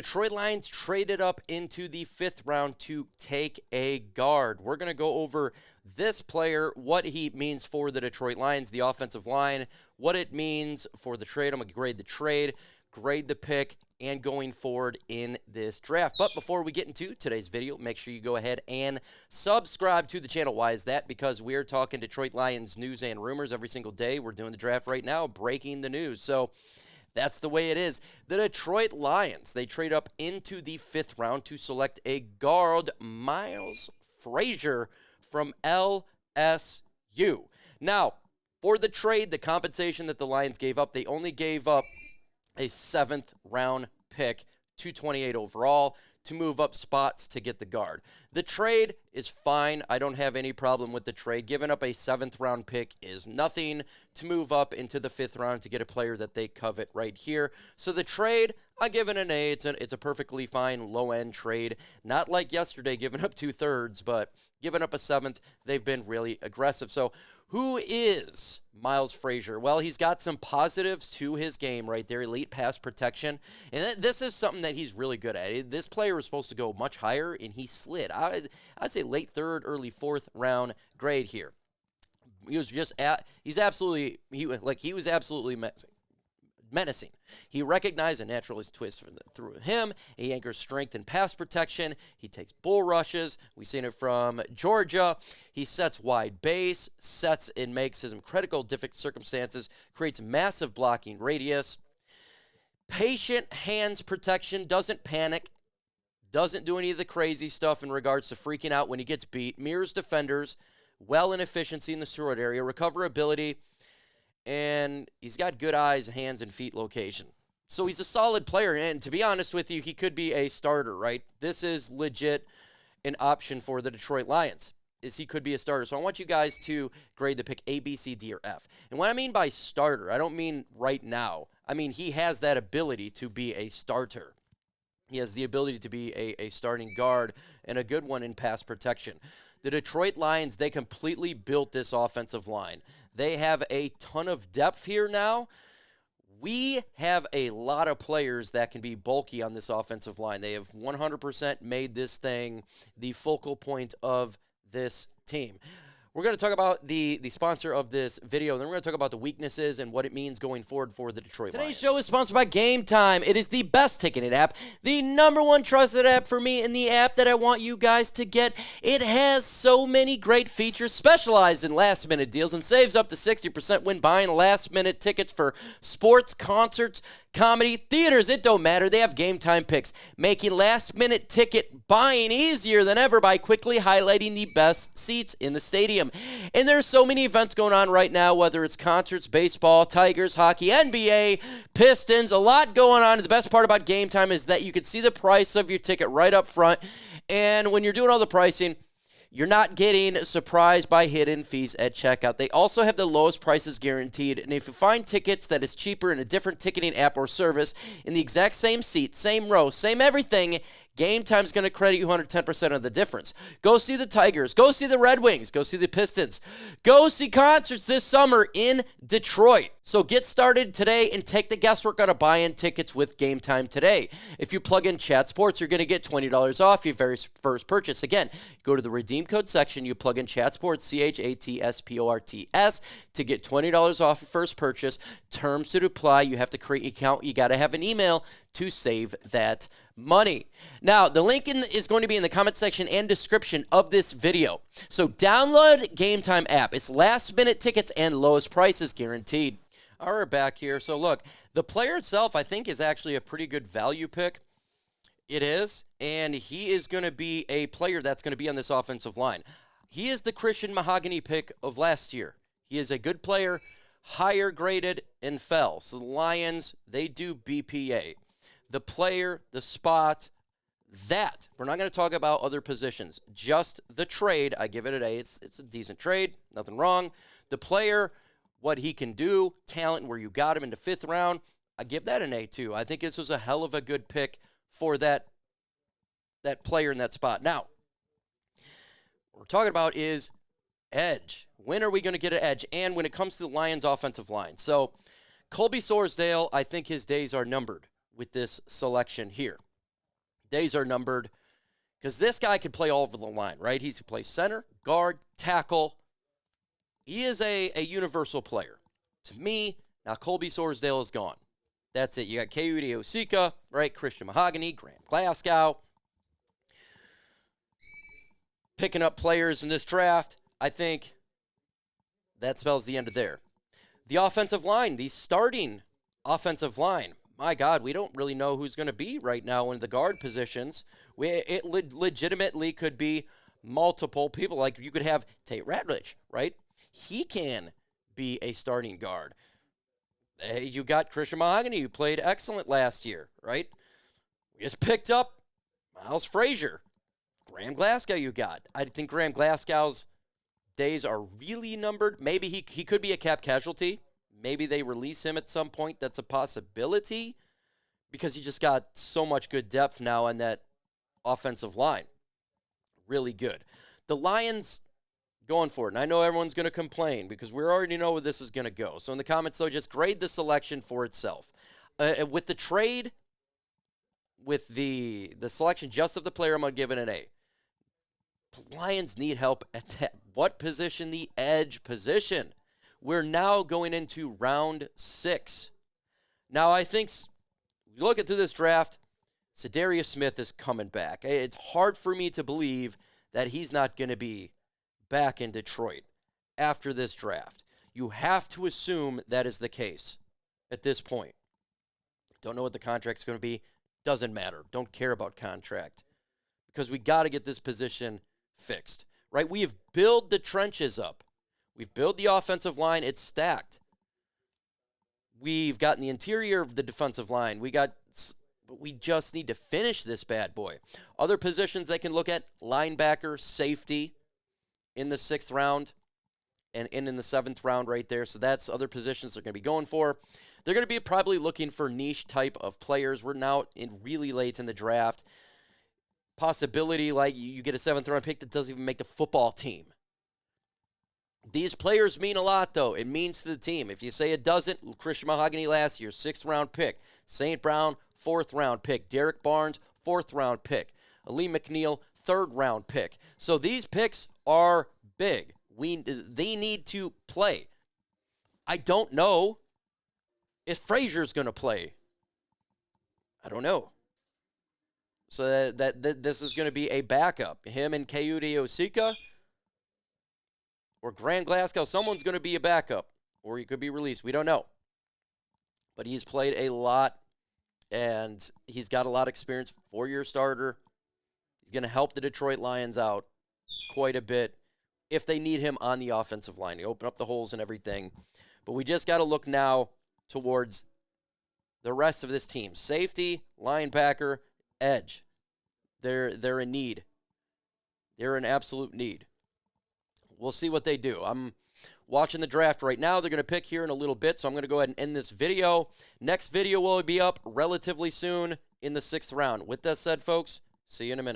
Detroit Lions traded up into the 5th round to take a guard. We're going to go over this player, what he means for the Detroit Lions, the offensive line, what it means for the trade. I'm going to grade the trade, grade the pick, and going forward in this draft. But before we get into today's video, make sure you go ahead and subscribe to the channel. Why is that? Because we're talking Detroit Lions news and rumors every single day. We're doing the draft right now, breaking the news. So that's the way it is. The Detroit Lions, they trade up into the 5th round to select a guard, Miles Frazier from LSU. Now, for the trade, the compensation that the Lions gave up, they only gave up a 7th round pick, 228 overall, to move up spots to get the guard. The trade is fine. I don't have any problem with the trade. Giving up a 7th round pick is nothing to move up into the 5th round to get a player that they covet right here. So the trade, I give it an A. It's a perfectly fine low-end trade. Not like yesterday giving up 2/3, but giving up a 7th, they've been really aggressive. So who is Miles Frazier? Well, he's got some positives to his game right there, elite pass protection. And this is something that he's really good at. This player was supposed to go much higher, and he slid. I'd say late 3rd, early 4th round grade here. He was just he was absolutely menacing. He recognized a naturalist twist through him. He anchors strength and pass protection. He takes bull rushes. We've seen it from Georgia. He sets wide base, sets and makes his critical difficult circumstances, creates massive blocking radius. Patient hands protection, doesn't panic, doesn't do any of the crazy stuff in regards to freaking out when he gets beat, mirrors defenders, well in efficiency in the short area, recoverability, and he's got good eyes, hands, and feet location. So he's a solid player, and to be honest with you, he could be a starter, right? This is legit an option for the Detroit Lions, is he could be a starter. So I want you guys to grade the pick A, B, C, D, or F. And what I mean by starter, I don't mean right now. I mean he has that ability to be a starter. He has the ability to be a starting guard and a good one in pass protection. The Detroit Lions, they completely built this offensive line. They have a ton of depth here now. We have a lot of players that can be bulky on this offensive line. They have 100% made this thing the focal point of this team. We're going to talk about the sponsor of this video, then we're going to talk about the weaknesses and what it means going forward for the Detroit Lions. Today's show is sponsored by GameTime. It is the best ticketing app, the #1 trusted app for me, and the app that I want you guys to get. It has so many great features, specialized in last-minute deals, and saves up to 60% when buying last-minute tickets for sports, concerts, comedy, theaters. It don't matter. They have GameTime picks, making last-minute ticket buying easier than ever by quickly highlighting the best seats in the stadium. And there's so many events going on right now, whether it's concerts, baseball, Tigers, hockey, NBA, Pistons, a lot going on. The best part about GameTime is that you can see the price of your ticket right up front. And when you're doing all the pricing, you're not getting surprised by hidden fees at checkout. They also have the lowest prices guaranteed. And if you find tickets that is cheaper in a different ticketing app or service in the exact same seat, same row, same everything, GameTime's going to credit you 110% of the difference. Go see the Tigers. Go see the Red Wings. Go see the Pistons. Go see concerts this summer in Detroit. So get started today and take the guesswork out of buying tickets with GameTime today. If you plug in Chat Sports, you're going to get $20 off your very first purchase. Again, go to the redeem code section. You plug in Chat Sports, ChatSports, to get $20 off your first purchase. Terms to apply. You have to create an account. You got to have an email to save that money. Now, the link is going to be in the comment section and description of this video. So download GameTime app. It's last-minute tickets and lowest prices guaranteed. All right, back here. So look, the player itself, I think, is actually a pretty good value pick. It is, and he is going to be a player that's going to be on this offensive line. He is the Christian Mahogany pick of last year. He is a good player, higher graded, and fell. So the Lions, they do BPA. The player, the spot, that. We're not going to talk about other positions. Just the trade, I give it an A. It's a decent trade, nothing wrong. The player, what he can do, talent, where you got him in the 5th round, I give that an A too. I think this was a hell of a good pick for that player in that spot. Now, what we're talking about is edge. When are we going to get an edge? And when it comes to the Lions offensive line. So Colby Sorsdale, I think his days are numbered with this selection here. Days are numbered because this guy can play all over the line, right? He can play center, guard, tackle. He is a universal player. To me, now Colby Sorsdale is gone. That's it. You got Kayode Osika, right? Christian Mahogany, Graham Glasgow. Picking up players in this draft, I think that spells the end of there. The offensive line, the starting offensive line. My God, we don't really know who's going to be right now in the guard positions. It legitimately could be multiple people. Like you could have Tate Ratledge, right? He can be a starting guard. You got Christian Mahogany, who played excellent last year, right? We just picked up Miles Frazier. Graham Glasgow you got. I think Graham Glasgow's days are really numbered. Maybe he could be a cap casualty. Maybe they release him at some point. That's a possibility because you just got so much good depth now on that offensive line. Really good. The Lions going for it. And I know everyone's going to complain because we already know where this is going to go. So in the comments, though, just grade the selection for itself. With the trade, with the selection just of the player, I'm going to give it an A. Lions need help at that. What position? The edge position. We're now going into round 6. Now, I think, looking through this draft, Za'Darius Smith is coming back. It's hard for me to believe that he's not going to be back in Detroit after this draft. You have to assume that is the case at this point. Don't know what the contract's going to be. Doesn't matter. Don't care about contract because we got to get this position fixed, right? We have built the trenches up. We've built the offensive line. It's stacked. We've gotten the interior of the defensive line. But we just need to finish this bad boy. Other positions they can look at, linebacker, safety in the 6th round and in the 7th round right there. So that's other positions they're going to be going for. They're going to be probably looking for niche type of players. We're now in really late in the draft. Possibility like you get a 7th round pick that doesn't even make the football team. These players mean a lot, though. It means to the team. If you say it doesn't, Christian Mahogany last year, 6th round pick. St. Brown, 4th round pick. Derek Barnes, 4th round pick. Ali McNeil, 3rd round pick. So these picks are big. They need to play. I don't know if Frazier's going to play. I don't know. So that this is going to be a backup. Him and Kayode Osika or Graham Glasgow, someone's going to be a backup, or he could be released. We don't know. But he's played a lot, and he's got a lot of experience. 4-year starter. He's going to help the Detroit Lions out quite a bit if they need him on the offensive line. He open up the holes and everything. But we just got to look now towards the rest of this team. Safety, linebacker, edge. They're in need. They're in absolute need. We'll see what they do. I'm watching the draft right now. They're going to pick here in a little bit, so I'm going to go ahead and end this video. Next video will be up relatively soon in the 6th round. With that said, folks, see you in a minute.